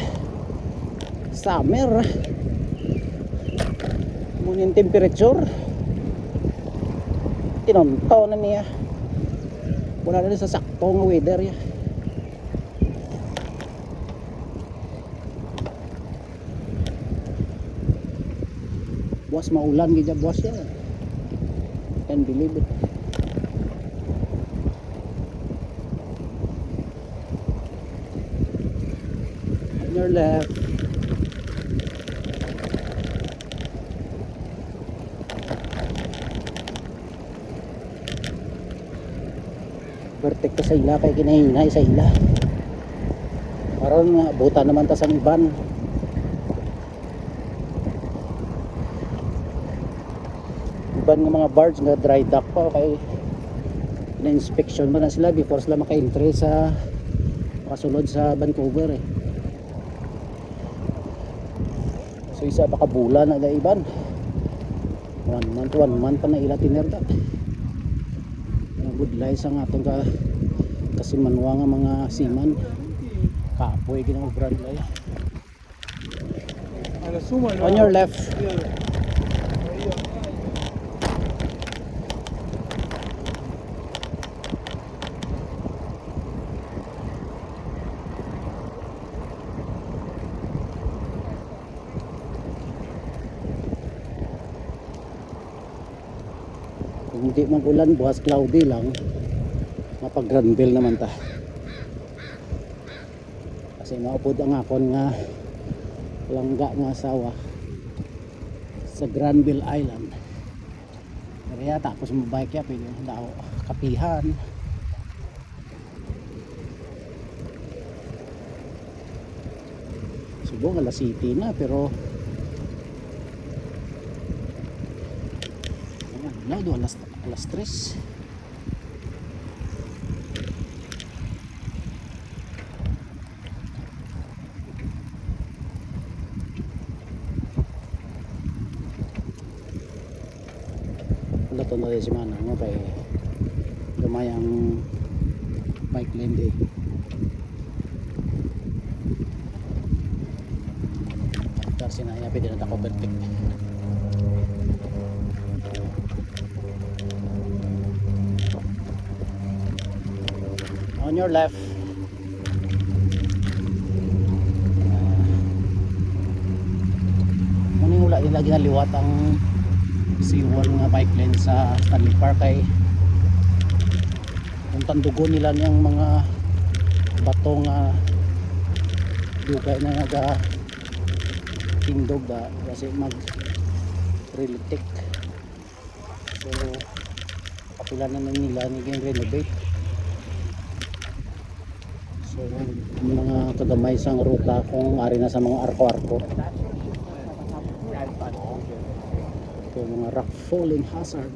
Summer. Ngunit yung temperature. Tinontaw na niya. Wala na rin sa sakto ng weather ya. Buwas maulan gidya buwas ya. Can't believe it. On your left. Vertek ka sa ila kay kinahinay sa ila. Karon buta naman ta sa iban. Iban ng mga barge nga dry dock pa kay na-inspection mo na sila before sila maka-entry sa makasulod sa Vancouver eh. So isa baka bulan na iban. 1 month pa na ila tinerda. Budlay sa nga itong kasimanwa nga mga siman kapoy ginang bradlay. On your left. Kung hindi mag-ulan, bukas cloudy lang, mapag-Granville naman ta. Kasi maupod ang akon nga langga nga asawa sa Granville Island. Kaya tapos mabike ya, pwede daw kapihan. Subong alas city na pero no, alas 3. Wala to na si Manang mo kay gamay ang bike lane day. Kasi sinaya pwede na ako perfect. On your left. Muna wala nila ginaliwat ang seawall nga bike lane sa Stanley Park ay kung tandugo nila niyang mga batong dugay na naga tindog ba kasi mag relitic. So kapila na nila naging renovate. So mga kagamay sang ruta kung ari na sa mga arko-arko. Ito mga rock falling hazard.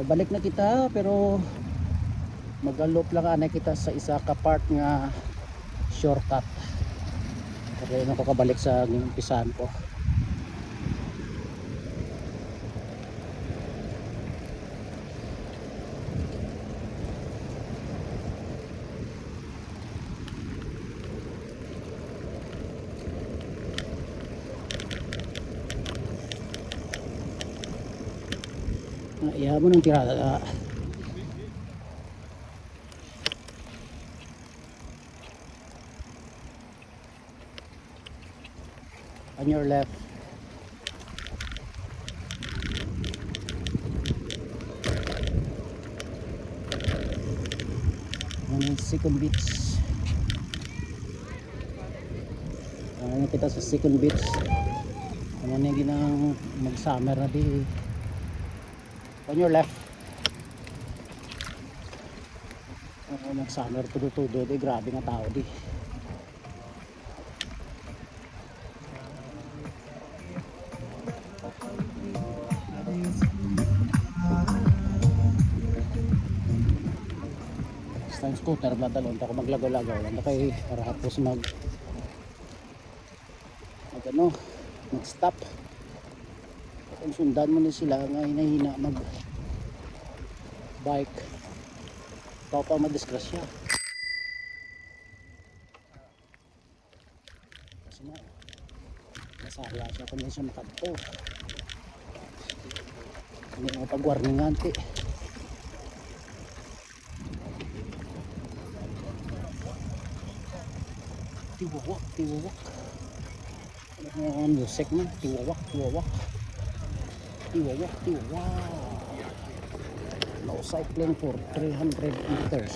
Pabalik na kita pero magalop lang anay kita sa isa ka part nga shortcut. Kaya na ko kabalik sa umpisahan ko. Iya mo nang tirada. On your left. Ang second beach. Ano kita sa second beach. Ano na ginang mag-summer na di. On your left. Mag-summer tudo-tudo di, grabe nga tao di. Basta yung scooter ba talon ako maglagaw-lagaw lang kay para hapos mag ano, mag-stop. Kung sundan mo na sila nga hinahina mag bike
ikaw pa madisgrasya. Kasi na, masaya siya kung hindi siya makadto. Hindi mo pag-warningan, ti. Tiwawak, tiwawak. Ang music man, tiwawak, tiwawak. Tiwawak, tiwawak. No cycling for 300 meters.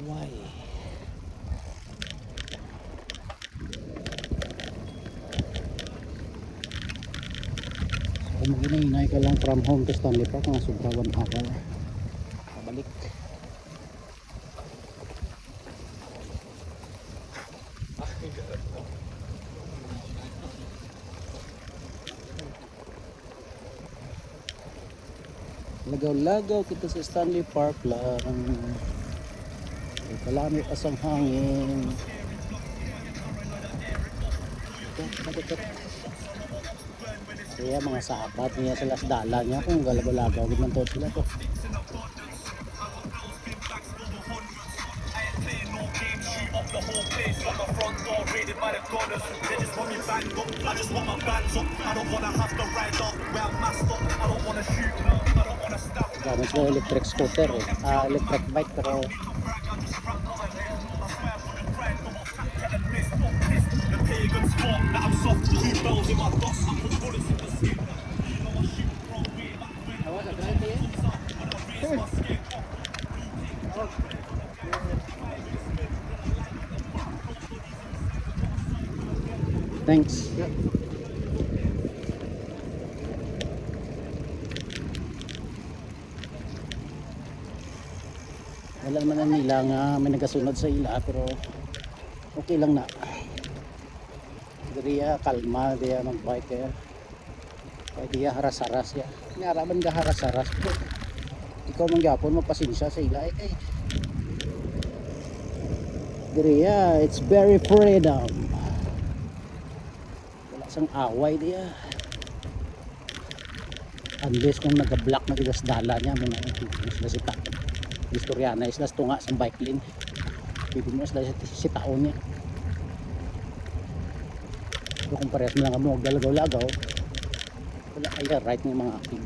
Why? So, kung maginahinay ka lang from home to Stanley Park, mga sobra 1 hour. Pabalik. Lagaw-lagaw kita sa Stanley Park lang. May kalami pasang hangin. Kaya mga sapat niya sa lasdala niya kung galagaw-lagaw gid man to sila to. Gamit mo electric scooter eh. Electric bike pero thanks. Wala naman na nila nga may nagasunod sa ila pero okay lang na. Diya kalma diya magbike kaya diya haras-haras ya. Ngaraman ka haras-haras. Ikaw man gyapon mapasensya sa ila eh. Diya it's very freedom. Wala sang away diya. Unless kung nag-block na ilas dala niya mo na isla si ta. Historiana isla tunga sa bike lane. Pwede mo isla si taon niya. So kung parehas mo lang mo galagaw-lagaw, wala kaya right ng mga aking.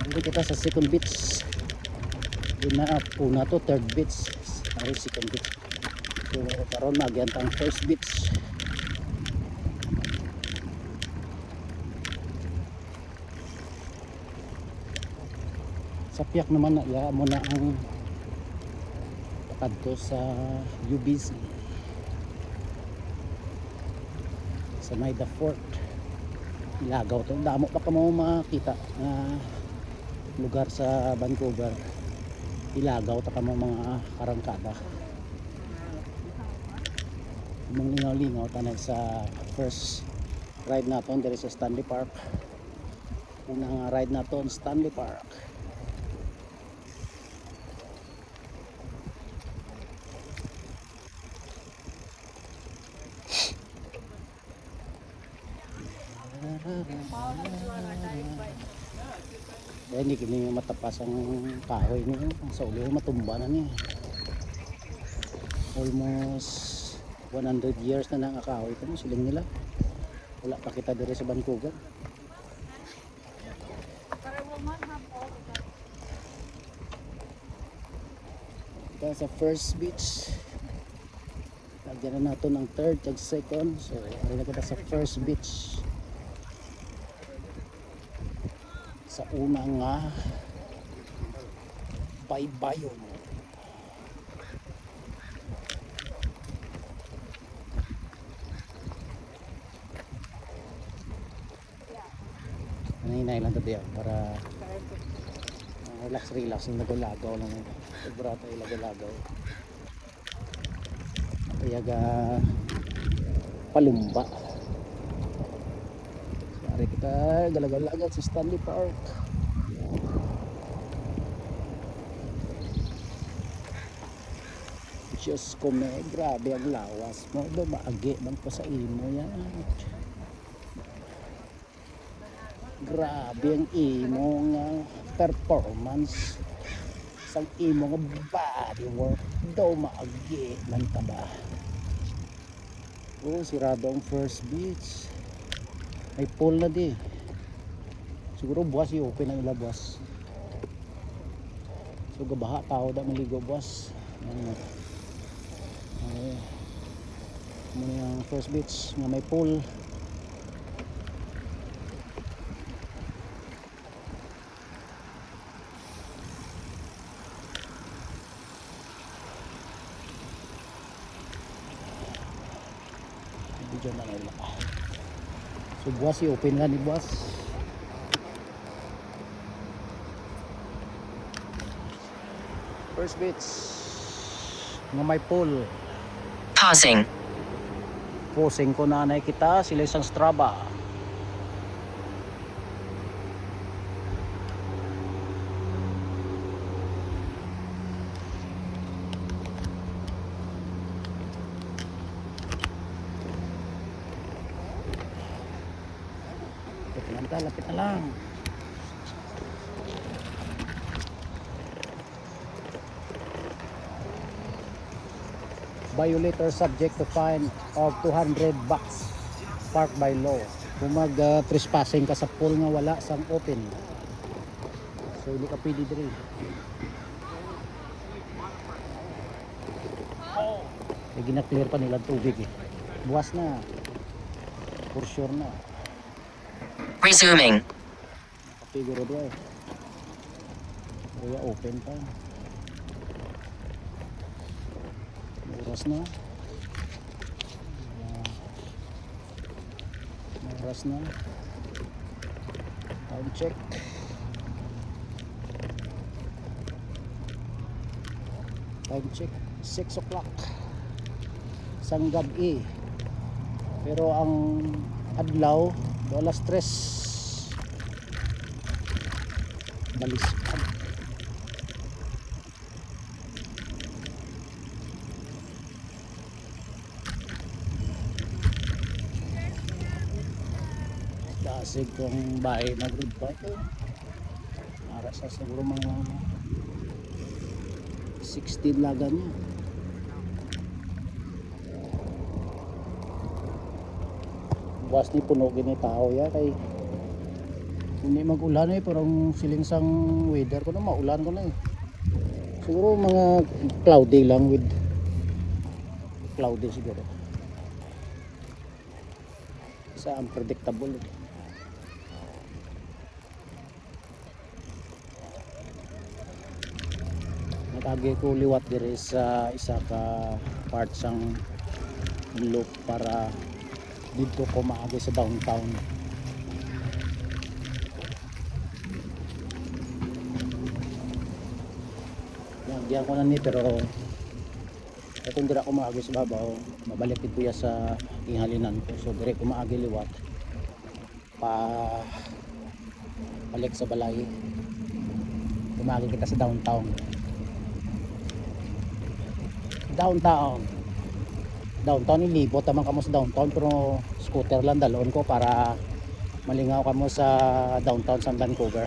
Hindi kita sa second beach. Yun na una to third beach. Ay second beach. So karon nagyan tang first beach. Sa piyak naman na ya mo na ang kadto sa UBC sa Maida Fort. Ilagaw to, damo pa ka mo makita na lugar sa Vancouver. Ilagaw ta ka mo mga karangkada. Mong lingaw-lingaw tanay sa first ride naton diri sa Stanley Park. Unang ride naton Stanley Park. Dahil hindi kini matapas ang kahoy niya. Sa ulo matumba na niya. Almost 100 years na nang kahoy ito. Siling nila. Wala pa kita diri sa Vancouver. Ito sa first beach. Lagyan na nato ng third at second. So, ari na kita sa first beach. Sa unang baybayon. Nahinay lang tayo para relax yung lagaw-lagaw lang. Sobra tayo lagaw-lagaw. Kaya palumba. Mari kita galagaw-lagaw sa Stanley Park. Diyos ko me, grabe ang lawas mo. Maagi man ko sa imo yan. Grabe ang imo nga performance. Sang imo nga body work. Daw maagi man ka ba? Oh, sirado ang first beach. May pool na di. Siguro buwas i-open na nila buwas. So gabaha tao da maligo buwas. Ano. Okay. Muna yung first beach nga may pool. Video na nila. So buwas i-open nga ni buwas. First beach nga may pool.
Pausing.
Posing ko nanay kita sila isang Strava. Lapit na lang. Violator subject to fine of 200 bucks. Park by law. Kung trespassing ka sa pool nga wala sang open, so hindi ka pwede diri. Eh, gina-clear pa nila tubig eh. Buwas na. For sure na.
Resuming.
Figure do eh. Kaya open pa. Oras na. Oras na. Time check. Time check. 6 o'clock. Sang gabi. Pero ang adlaw alas 3 baliskad. Dasig kong bahay na group pa ito. Para sa siguro mga 16 lagan niya. Buwas ni puno gini tao ya kay hindi mag-ulan eh, parang siling sang weather ko na maulan ko na eh. Siguro mga cloudy lang with cloudy siguro. Sa unpredictable. Nagagi ko liwat diri sa isa ka part sang loop para dito ko maagi sa downtown. Diyan ko na ni pero kung dira ko maagi sa babaw mabalik ko ya sa ihalinan ko, so dire ko maagi liwat pa balik sa balay. Kumagi kita sa downtown ilibot naman kamo sa downtown pero scooter lang dalon ko para malingaw kamo sa downtown sa Vancouver.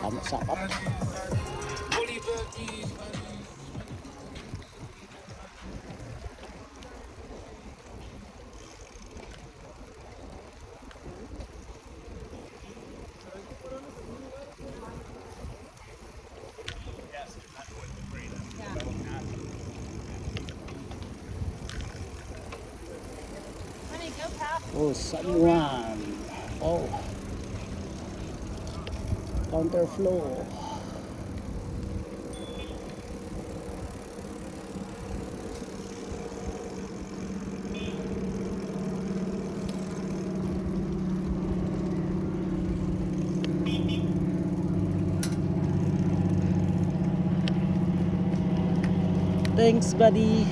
Tama sa up. Oh, San Juan. Oh. Counterflow.
Thanks, buddy.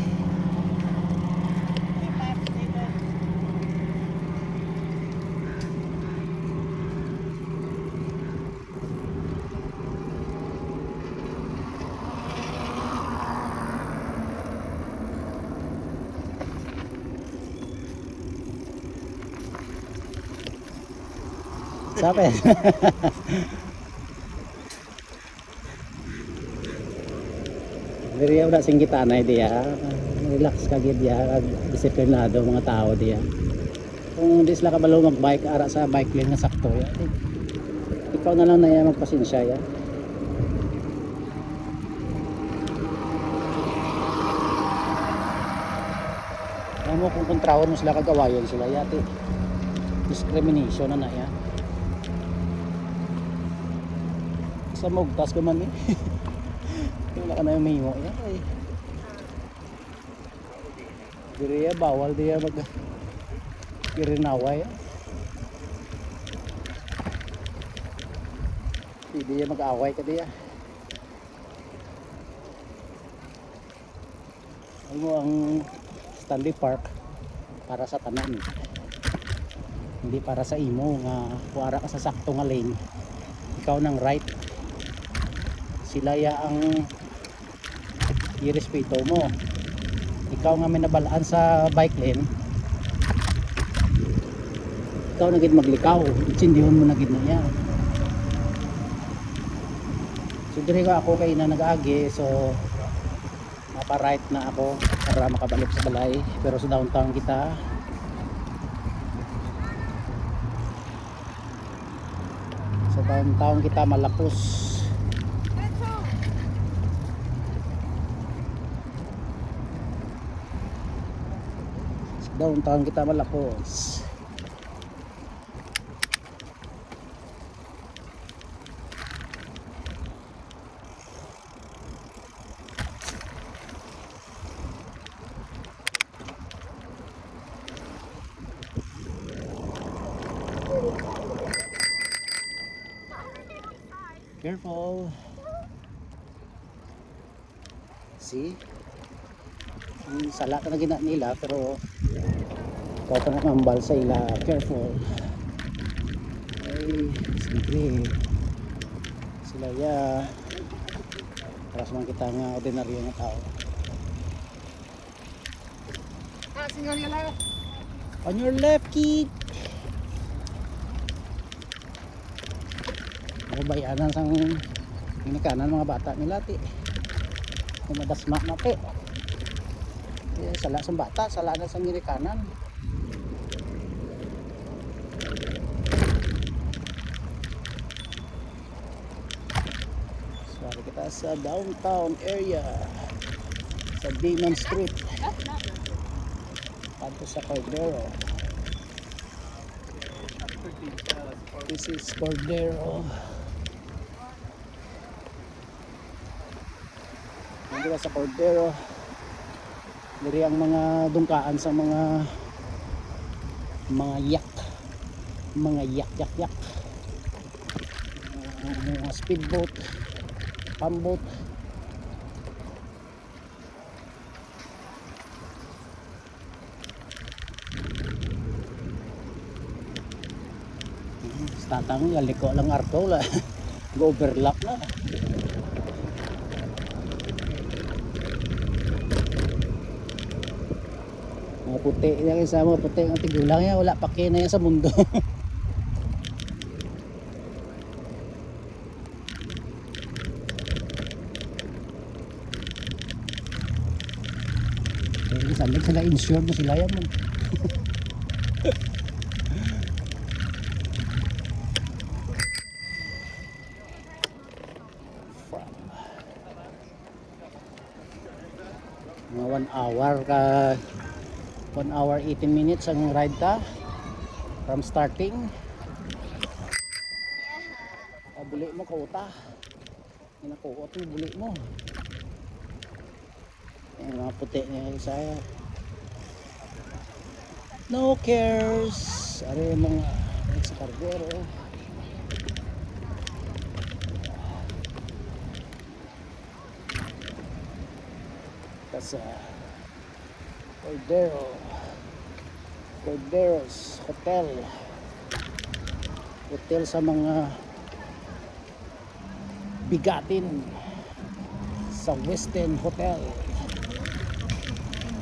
Sabi. Diri wala sing gitanay diya. Relax ka gid diya, disiplinado mga tao diya. Kung di sila kabalo magbike ara sa bike lane nga sakto ya. Ikaw na lang na yan magpasensya ya. Alam mo kung kontrahon mo sila kagawayon sila yati. Discrimination na ya. Sa mugtas ko man eh. Wala ka na yung mimo yan ay. Diriya bawal diya mag kirinaway. Hindi diya mag-away ka diya. Alam mo ang Stanley Park para sa tanan. Hindi para sa imo nga kuara ka sa sakto nga lane. Ikaw nang right. Sila ya ang irespeto mo. Ikaw nga may nabalaan sa bike lane. Ikaw na gid maglikaw. Itsindihon mo na gid na yan. So diri ko ako kay na nag-agi, so mapa-right na ako para makabalik sa balay. Pero sa downtown kita. Sa downtown kita malapos. Downtown kita malapos. Careful. See? Sala ka na gina nila pero ikaw ka nakambal sa ila. Careful. Ay, siyempre sila ya paras man kita nga ordinaryo nga tao. On your left, kid. Bayanan sang inikanan mga bata nila ti. Kumadasma na ti. Sala sa bata, sala na sa inikanan. Sorry kita sa downtown area. Sa Demon Street. Panto sa Cordero. This is Cordero. Nandito sa Cordero. Diri ang mga dungkaan sa mga yak. Mga yak. Mga speedboat, pamboat. Tatang yaliko lang arto la. Go-overlap na. Mga puti yan sa mga puti ang tigulang yan, wala pa kina yan sa mundo. Sabi sila insured mo sila yan mo. Mga 1 hour ka 1 hour 18 minutes ang ride ka from starting. Buli mo kauta. Inakuot mo buli mo. Yung mga puti niya isa. No cares. Ari yung mga sa Cordero.
Casa Corderos Hotel sa mga bigatin sa Westin Hotel.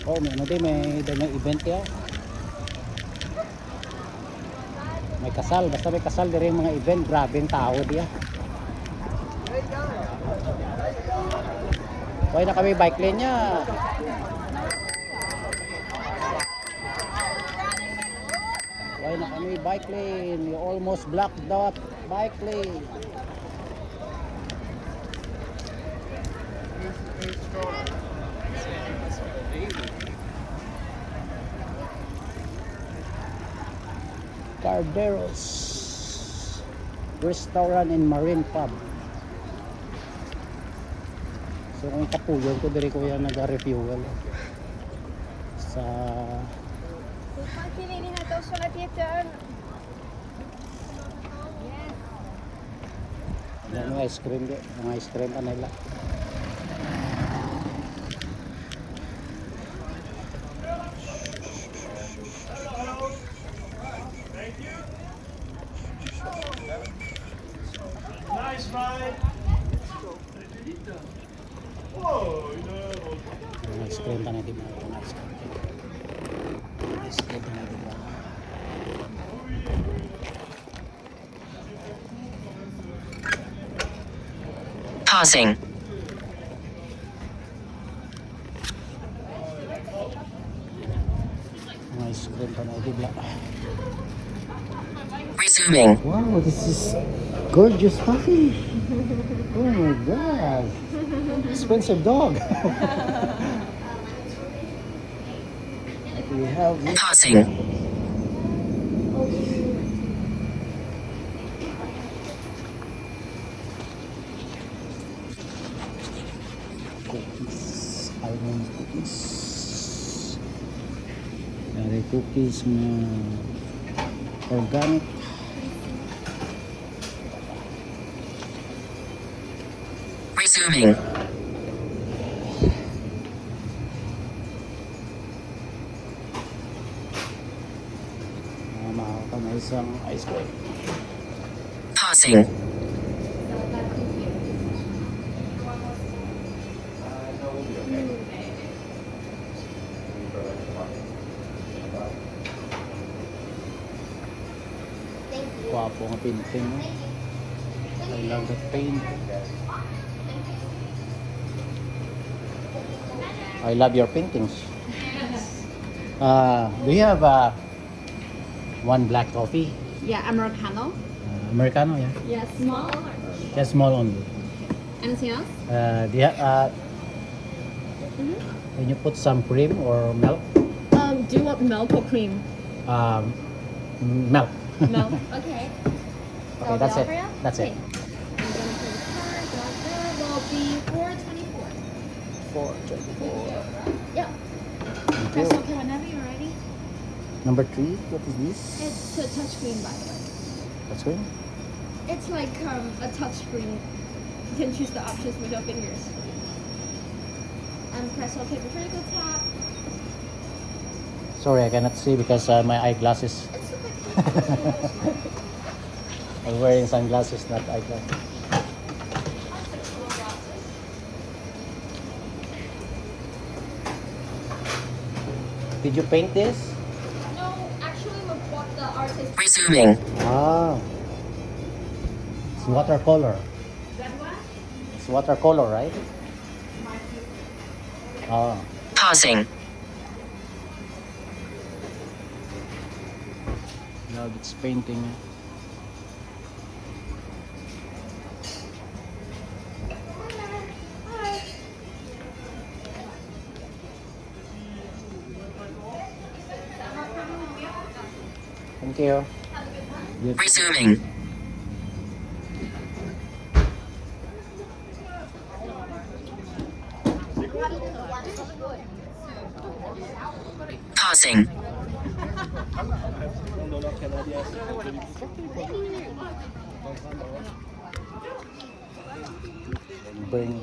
Oh, may ano din, may event yan. May kasal, basta may kasal din yung mga event, grabe yung tao diya. Okay na kami bike lane niya. Okay na kami bike lane. You almost blocked the bike lane. Carderos Restaurant and Marine Pub. So kung kapuyon ko diri ko yan nag-refuel sa ano ice cream di, mga ice cream pa nila.
Nice ride.
Mga ice cream pa na di ba? Mga ice cream. Ice cream pa na di ba?
Pausing.
Mga ice cream pa na di ba?
Resuming.
Wow, this is gorgeous puppy. Oh my god. Expensive dog. We have this
Pausing.
cookies, almond cookies. Dari cookies na organic.
Resuming.
Makaka na isang ice cream.
Pausing.
Gwapo nga painting. No? I love that paint. I love your paintings. Do you have one black coffee?
Yeah, Americano.
Americano, yeah.
Yeah, small.
Just small only.
Anything else?
Do you can you put some cream or milk?
Do you want milk or cream?
Milk.
Milk. Okay.
Okay, that's it. That's it.
I'm gonna put the card. That will be $4.24.
4.24.
Yeah.
Thank
Press
you.
OK whenever you're ready.
Number 3. What is this?
It's a touchscreen, by the way.
That's good.
It's like a touchscreen. You can choose the options with your fingers. And press OK before you go tap.
Sorry, I cannot see because my eyeglasses.
It's okay.
I'm wearing sunglasses, not eyeglasses. Did you paint this?
No, actually, we bought the artist.
Resuming.
Ah. It's watercolor.
That one?
It's watercolor, right? Ah.
Pausing.
Love its painting. Thank you. Good.
Resuming. Pausing.
Bring